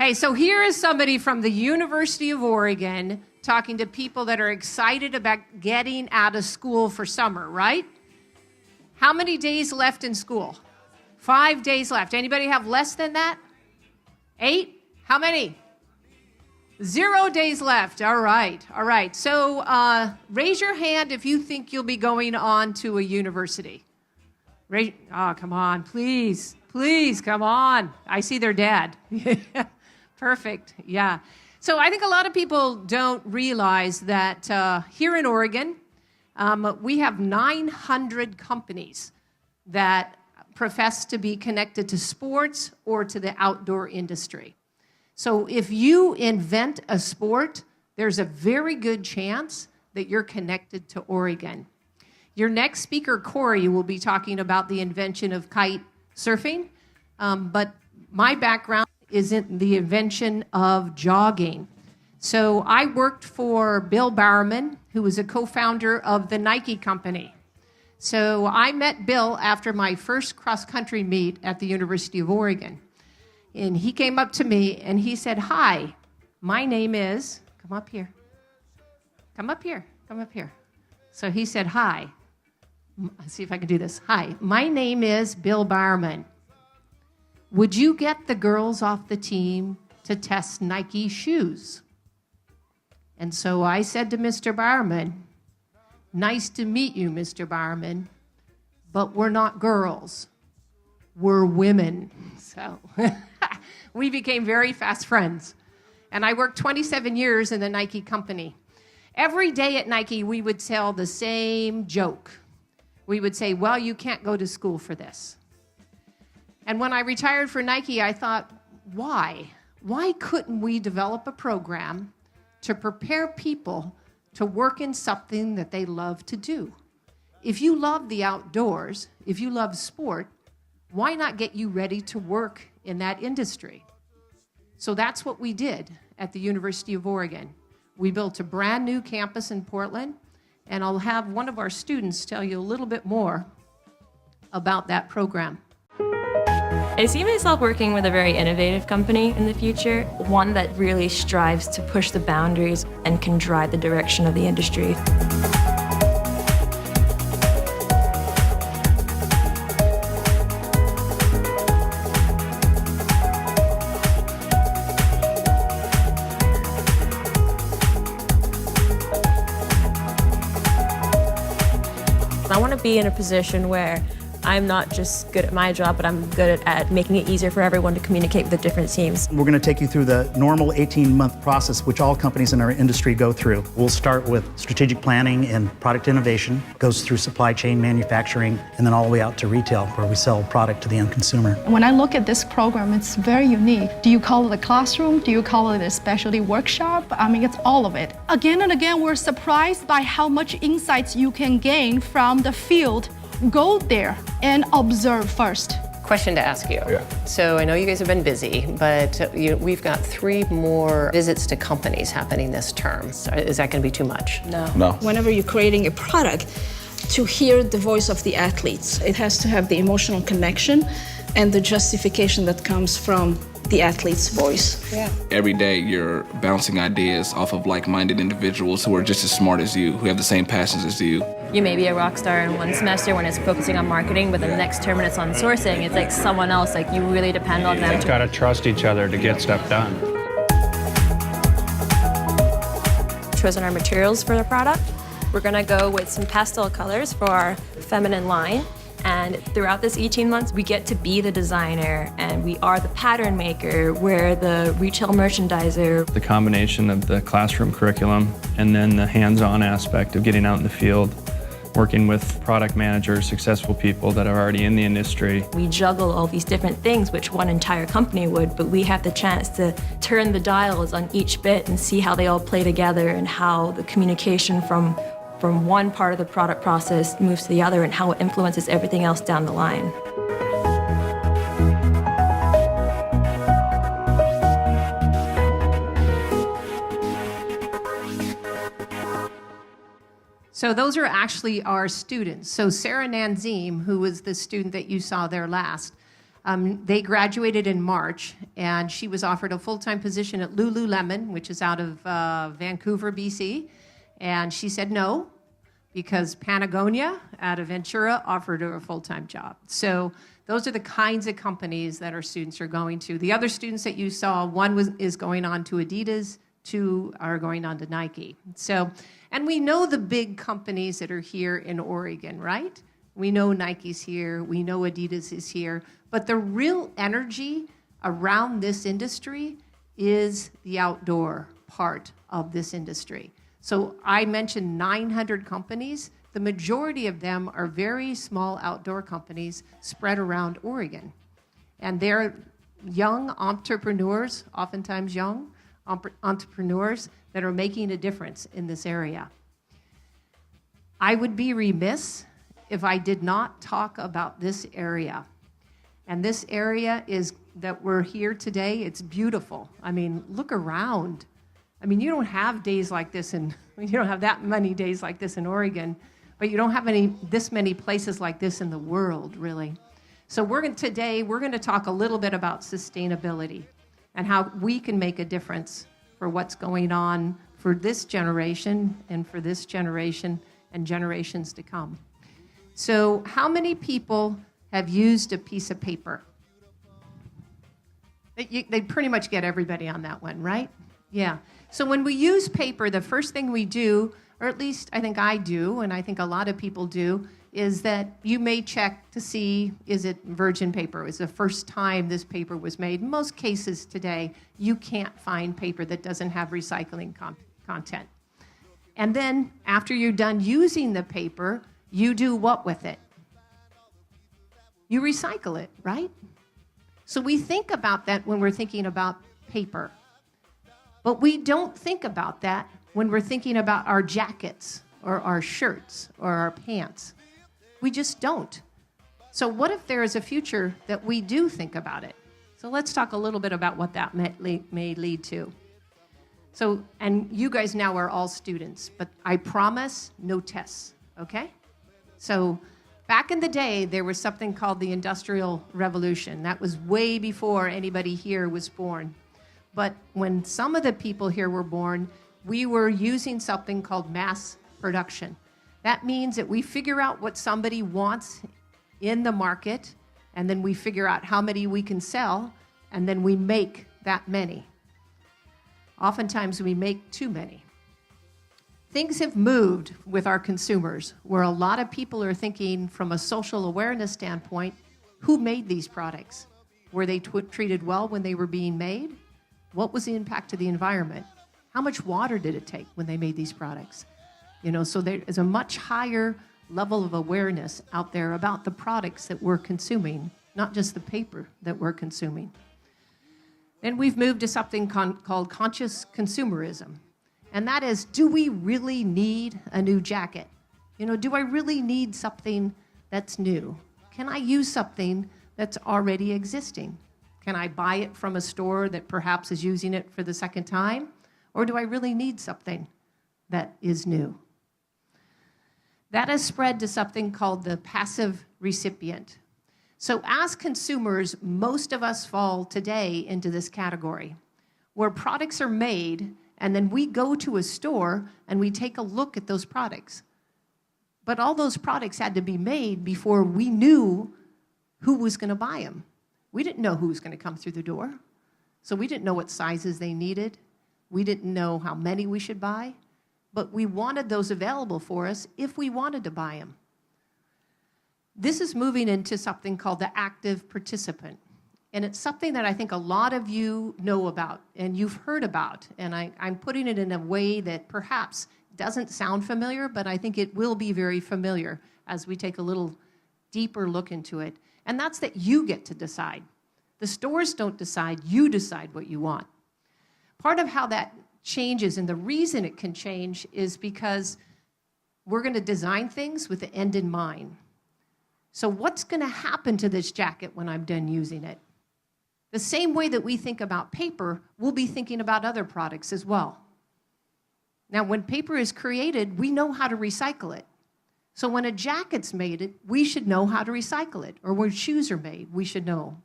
Hey, so here is somebody from the University of Oregon talking to people that are excited about getting out of school for summer, right? How many days left in school? 5 days left. Anybody have less than that? 8? How many? 0 days left. All right. All right. So raise your hand if you think you'll be going on to a university. Oh, come on. Please. Please, come on. I see their dad. Perfect. Yeah. So I think a lot of people don't realize that here in Oregon, we have 900 companies that profess to be connected to sports or to the outdoor industry. So if you invent a sport, there's a very good chance that you're connected to Oregon. Your next speaker, Corey, will be talking about the invention of kite surfing, but my background is in the invention of jogging. So I worked for Bill Bowerman, who was a co-founder of the Nike company. So I met Bill after my first cross-country meet at the University of Oregon. And he came up to me and he said, "Hi, my name is," come up here. Come up here. Come up here. So he said, "Hi." Let's see if I can do this. "Hi, my name is Bill Bowerman. Would you get the girls off the team to test Nike shoes?" And so I said to Mr. Bowerman, "Nice to meet you, Mr. Bowerman, but we're not girls. We're women." So we became very fast friends. And I worked 27 years in the Nike company. Every day at Nike, we would tell the same joke. We would say, "Well, you can't go to school for this." And when I retired for Nike, I thought, why? Why couldn't we develop a program to prepare people to work in something that they love to do? If you love the outdoors, if you love sport, why not get you ready to work in that industry? So that's what we did at the University of Oregon. We built a brand new campus in Portland, and I'll have one of our students tell you a little bit more about that program. I see myself working with a very innovative company in the future, one that really strives to push the boundaries and can drive the direction of the industry. I want to be in a position where I'm not just good at my job, but I'm good at making it easier for everyone to communicate with the different teams. We're going to take you through the normal 18-month process, which all companies in our industry go through. We'll start with strategic planning and product innovation, goes through supply chain, manufacturing, and then all the way out to retail, where we sell product to the end consumer. When I look at this program, it's very unique. Do you call it a classroom? Do you call it a specialty workshop? I mean, it's all of it. Again and again, we're surprised by how much insights you can gain from the field. Go there and observe first. Question to ask you. Yeah. So I know you guys have been busy, but we've got 3 more visits to companies happening this term. So is that going to be too much? No. Whenever you're creating a product, to hear the voice of the athletes, it has to have the emotional connection and the justification that comes from the athlete's voice. Yeah. Every day you're bouncing ideas off of like-minded individuals who are just as smart as you, who have the same passions as you. You may be a rock star in one semester when it's focusing on marketing, but the next term when it's on sourcing, it's like someone else, like you really depend on them. You've got to trust each other to get stuff done. Chosen our materials for the product. We're gonna go with some pastel colors for our feminine line. And throughout this 18 months, we get to be the designer, and we are the pattern maker, we're the retail merchandiser. The combination of the classroom curriculum and then the hands-on aspect of getting out in the field, working with product managers, successful people that are already in the industry. We juggle all these different things, which one entire company would, but we have the chance to turn the dials on each bit and see how they all play together and how the communication from one part of the product process moves to the other and how it influences everything else down the line. So those are actually our students. So Sarah Nanzim, who was the student that you saw there last, They graduated in March, and she was offered a full-time position at Lululemon, which is out of Vancouver, BC. And she said no, because Patagonia out of Ventura offered her a full-time job. So those are the kinds of companies that our students are going to. The other students that you saw, one is going on to Adidas, 2 are going on to Nike. So, and we know the big companies that are here in Oregon, right? We know Nike's here, we know Adidas is here, but the real energy around this industry is the outdoor part of this industry. So I mentioned 900 companies. The majority of them are very small outdoor companies spread around Oregon. And they're young entrepreneurs, oftentimes young entrepreneurs that are making a difference in this area. I would be remiss if I did not talk about this area. And this area is that we're here today. It's beautiful. I mean, look around. I mean, you don't have days like this you don't have that many days like this in Oregon, but you don't have this many places like this in the world, really. So today we're going to talk a little bit about sustainability and how we can make a difference for what's going on for this generation and for this generation and generations to come. So how many people have used a piece of paper? They pretty much get everybody on that one, right? Yeah. So when we use paper, the first thing we do, or at least I think I do, and I think a lot of people do, is that you may check to see, is it virgin paper? Is the first time this paper was made? In most cases today, you can't find paper that doesn't have recycling content. And then after you're done using the paper, you do what with it? You recycle it, right? So we think about that when we're thinking about paper. But we don't think about that when we're thinking about our jackets or our shirts or our pants. We just don't. So what if there is a future that we do think about it? So let's talk a little bit about what that may lead to. So, and you guys now are all students, but I promise no tests, okay? So back in the day, there was something called the Industrial Revolution. That was way before anybody here was born. But when some of the people here were born, we were using something called mass production. That means that we figure out what somebody wants in the market, and then we figure out how many we can sell, and then we make that many. Oftentimes, we make too many. Things have moved with our consumers, where a lot of people are thinking from a social awareness standpoint, who made these products? Were they treated well when they were being made? What was the impact to the environment? How much water did it take when they made these products? So there is a much higher level of awareness out there about the products that we're consuming, not just the paper that we're consuming. Then we've moved to something called conscious consumerism. And that is, do we really need a new jacket? Do I really need something that's new? Can I use something that's already existing? Can I buy it from a store that perhaps is using it for the second time? Or do I really need something that is new? That has spread to something called the passive recipient. So as consumers, most of us fall today into this category, where products are made, and then we go to a store and we take a look at those products. But all those products had to be made before we knew who was going to buy them. We didn't know who was going to come through the door. So we didn't know what sizes they needed. We didn't know how many we should buy. But we wanted those available for us if we wanted to buy them. This is moving into something called the active participant. And it's something that I think a lot of you know about and you've heard about. And I'm putting it in a way that perhaps doesn't sound familiar, but I think it will be very familiar as we take a little deeper look into it. And that's that you get to decide. The stores don't decide, you decide what you want. Part of how that changes, and the reason it can change, is because we're going to design things with the end in mind. So what's going to happen to this jacket when I'm done using it? The same way that we think about paper, we'll be thinking about other products as well. Now, when paper is created, we know how to recycle it. So when a jacket's made, we should know how to recycle it. Or when shoes are made, we should know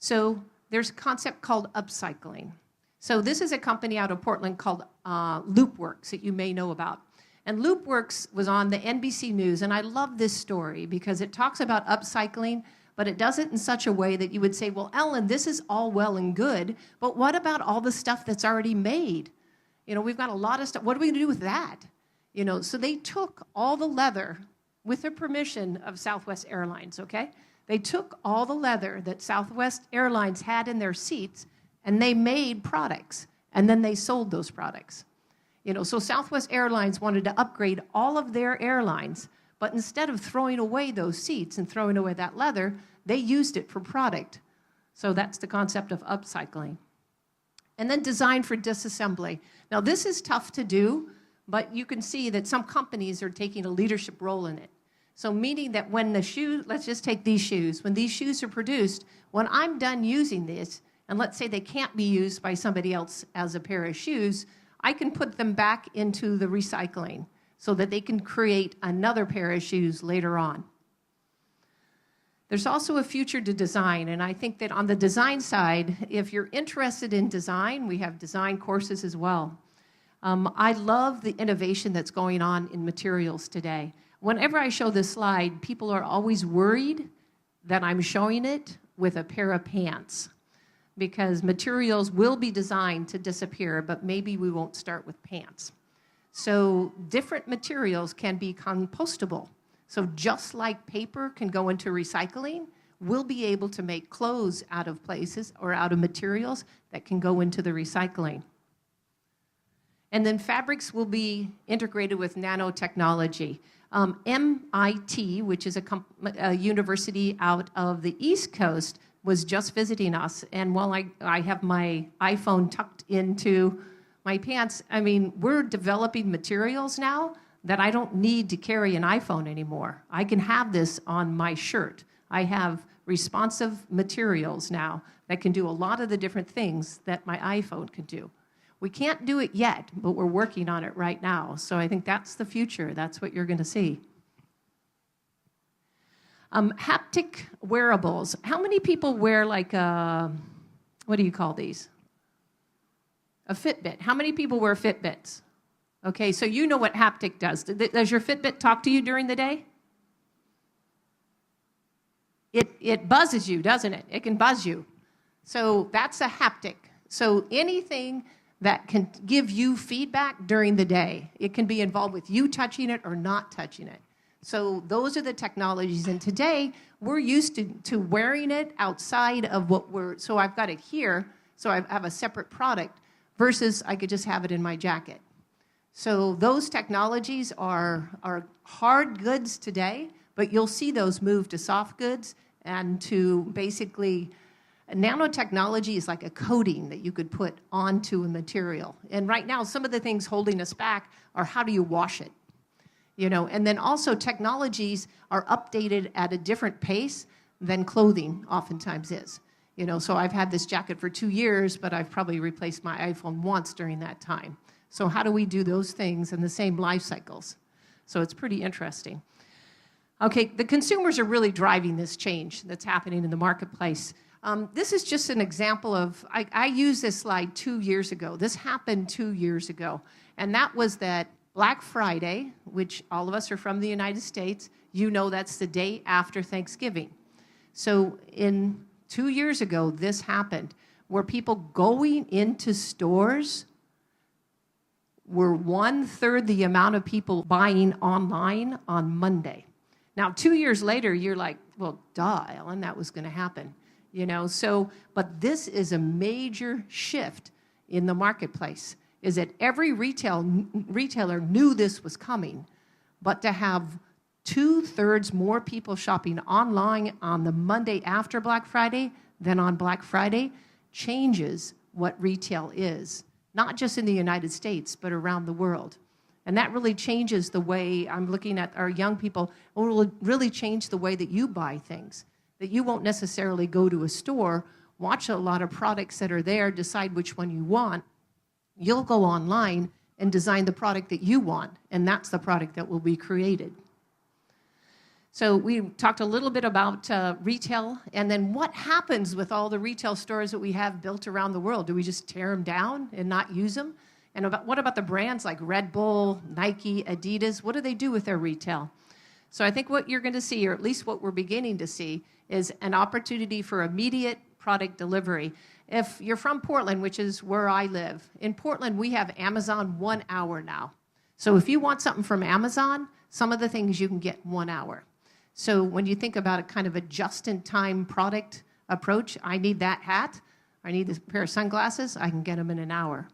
So there's a concept called upcycling. So this is a company out of Portland called Loopworks that you may know about. And Loopworks was on the NBC News, and I love this story because it talks about upcycling, but it does it in such a way that you would say, well, Ellen, this is all well and good, but what about all the stuff that's already made? You know, we've got a lot of stuff. What are we going to do with that? You know, so they took all the leather with the permission of Southwest Airlines, okay? They took all the leather that Southwest Airlines had in their seats, and they made products, and then they sold those products. You know, so Southwest Airlines wanted to upgrade all of their airlines, but instead of throwing away those seats and throwing away that leather, they used it for product. So that's the concept of upcycling. And then design for disassembly. Now, this is tough to do, but you can see that some companies are taking a leadership role in it. So meaning that when the shoes, let's just take these shoes, when these shoes are produced, when I'm done using this, and let's say they can't be used by somebody else as a pair of shoes, I can put them back into the recycling so that they can create another pair of shoes later on. There's also a future to design, and I think that on the design side, if you're interested in design, we have design courses as well. I love the innovation that's going on in materials today. Whenever I show this slide, people are always worried that I'm showing it with a pair of pants, because materials will be designed to disappear, but maybe we won't start with pants. So different materials can be compostable. So just like paper can go into recycling, we'll be able to make clothes out of places or out of materials that can go into the recycling. And then fabrics will be integrated with nanotechnology. MIT, which is a university out of the East Coast, was just visiting us, and while I have my iPhone tucked into my pants, I mean, we're developing materials now that I don't need to carry an iPhone anymore. I can have this on my shirt. I have responsive materials now that can do a lot of the different things that my iPhone could do. We can't do it yet, but we're working on it right now. So I think that's the future. That's what you're going to see. Haptic wearables. How many people wear like a, what do you call these? A Fitbit. How many people wear Fitbits? Okay, so you know what haptic does. Does your Fitbit talk to you during the day? It buzzes you, doesn't it? It can buzz you. So that's a haptic. So anything that can give you feedback during the day, it can be involved with you touching it or not touching it. So those are the technologies, and today we're used to wearing it outside of what so I've got it here, so I have a separate product, versus I could just have it in my jacket. So those technologies are hard goods today, but you'll see those move to soft goods and to basically, nanotechnology is like a coating that you could put onto a material. And right now, some of the things holding us back are how do you wash it? You know, and then also technologies are updated at a different pace than clothing oftentimes is. You know, so I've had this jacket for 2 years, but I've probably replaced my iPhone once during that time. So how do we do those things in the same life cycles? So it's pretty interesting. Okay, the consumers are really driving this change that's happening in the marketplace. This is just an example of, I used this slide 2 years ago. This happened 2 years ago. And that was that Black Friday, which all of us are from the United States, you know that's the day after Thanksgiving. So 2 years ago, this happened, where people going into stores were 1/3 the amount of people buying online on Monday. Now, 2 years later, you're like, well, duh, Ellen, that was going to happen. You know, so, but this is a major shift in the marketplace, is that every retailer knew this was coming, but to have 2/3 more people shopping online on the Monday after Black Friday than on Black Friday changes what retail is, not just in the United States, but around the world. And that really changes the way I'm looking at our young people. It will really change the way that you buy things, that you won't necessarily go to a store, watch a lot of products that are there, decide which one you want. You'll go online and design the product that you want, and that's the product that will be created. So we talked a little bit about retail, and then what happens with all the retail stores that we have built around the world? Do we just tear them down and not use them? And what about the brands like Red Bull, Nike, Adidas? What do they do with their retail? So I think what you're going to see, or at least what we're beginning to see, is an opportunity for immediate product delivery. If you're from Portland, which is where I live, in Portland we have Amazon 1 hour now. So if you want something from Amazon, some of the things you can get 1 hour. So when you think about a kind of a just-in-time product approach, I need that hat, I need this pair of sunglasses, I can get them in an hour.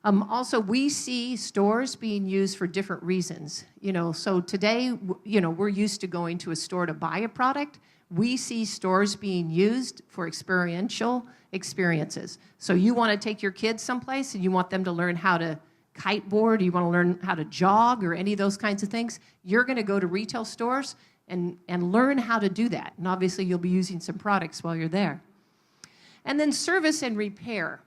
Also, we see stores being used for different reasons. So today, we're used to going to a store to buy a product. We see stores being used for experiential experiences. So you want to take your kids someplace and you want them to learn how to kiteboard, you want to learn how to jog or any of those kinds of things, you're going to go to retail stores and learn how to do that. And obviously, you'll be using some products while you're there. And then service and repair.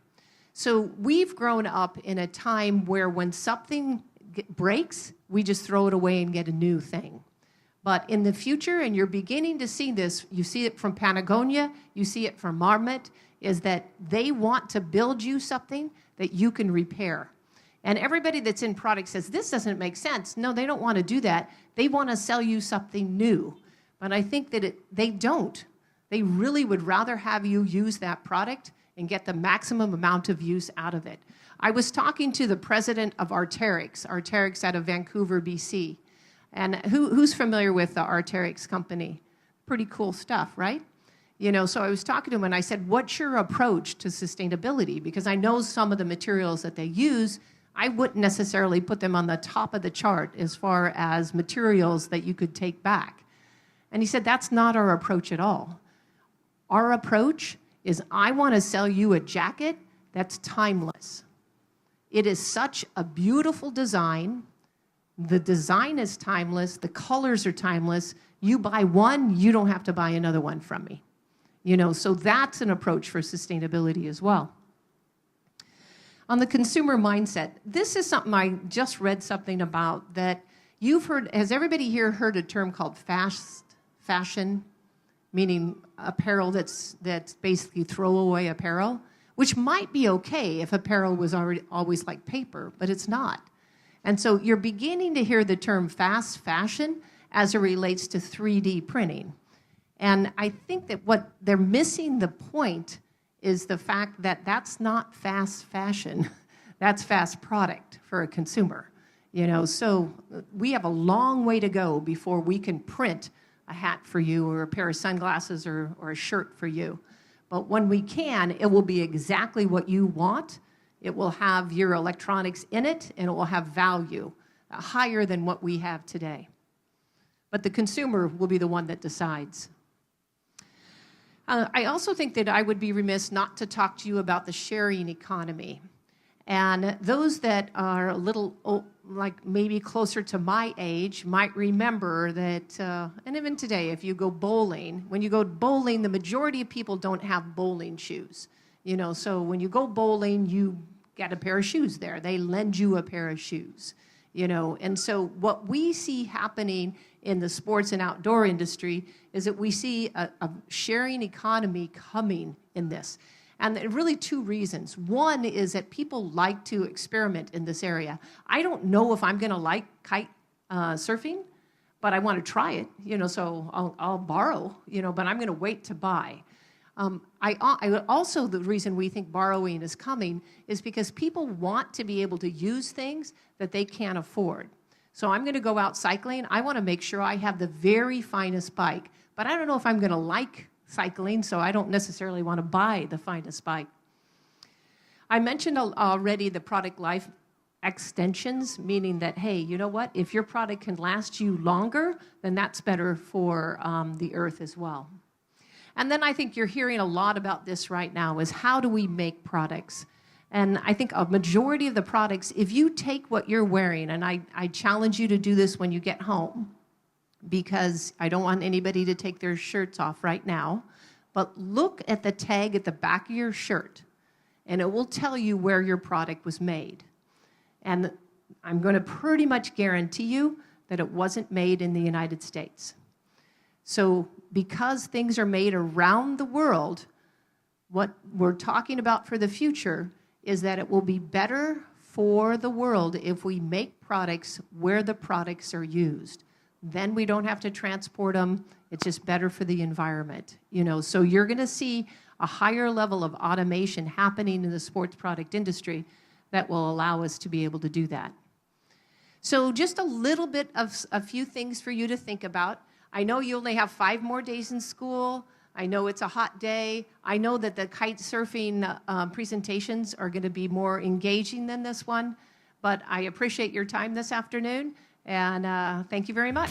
So we've grown up in a time where when something breaks, we just throw it away and get a new thing. But in the future, and you're beginning to see this, you see it from Patagonia, you see it from Marmot, is that they want to build you something that you can repair. And everybody that's in product says, this doesn't make sense. No, they don't want to do that. They want to sell you something new. But I think that they don't. They really would rather have you use that product and get the maximum amount of use out of it. I was talking to the president of Arc'teryx out of Vancouver, BC. And who's familiar with the Arc'teryx company? Pretty cool stuff, right? So I was talking to him and I said, what's your approach to sustainability? Because I know some of the materials that they use, I wouldn't necessarily put them on the top of the chart as far as materials that you could take back. And he said, that's not our approach at all. Our approach is I want to sell you a jacket that's timeless. It is such a beautiful design. The design is timeless. The colors are timeless. You buy one, you don't have to buy another one from me. So that's an approach for sustainability as well. On the consumer mindset, this is something I just read something about that you've heard. Has everybody here heard a term called fast fashion, meaning apparel that's basically throwaway apparel, which might be okay if apparel was always like paper, but it's not. And so you're beginning to hear the term fast fashion as it relates to 3D printing. And I think that what they're missing the point is the fact that that's not fast fashion. That's fast product for a consumer. So we have a long way to go before we can print a hat for you or a pair of sunglasses or a shirt for you. But when we can, it will be exactly what you want. It will have your electronics in it, and it will have value higher than what we have today. But the consumer will be the one that decides. I also think that I would be remiss not to talk to you about the sharing economy. And those that are a little, like maybe closer to my age might remember that, and even today, if you go bowling, when you go bowling, the majority of people don't have bowling shoes. So when you go bowling, you get a pair of shoes there. They lend you a pair of shoes. And so what we see happening in the sports and outdoor industry is that we see a sharing economy coming in this. And really two reasons. One is that people like to experiment in this area. I don't know if I'm going to like kite surfing, but I want to try it, so I'll borrow, but I'm going to wait to buy. Also, the reason we think borrowing is coming is because people want to be able to use things that they can't afford. So I'm going to go out cycling. I want to make sure I have the very finest bike, but I don't know if I'm going to like cycling, so I don't necessarily want to buy the finest bike. I mentioned already the product life extensions, meaning that, hey, you know what? If your product can last you longer, then that's better for the earth as well. And then I think you're hearing a lot about this right now is how do we make products? And I think a majority of the products, if you take what you're wearing, and I challenge you to do this when you get home, because I don't want anybody to take their shirts off right now, but look at the tag at the back of your shirt, and it will tell you where your product was made. And I'm going to pretty much guarantee you that it wasn't made in the United States. So because things are made around the world, what we're talking about for the future is that it will be better for the world if we make products where the products are used. Then we don't have to transport them. It's just better for the environment. So you're going to see a higher level of automation happening in the sports product industry that will allow us to be able to do that. So just a little bit of a few things for you to think about. I know you only have 5 more days in school. I know it's a hot day. I know that the kite surfing presentations are going to be more engaging than this one, but I appreciate your time this afternoon, and thank you very much.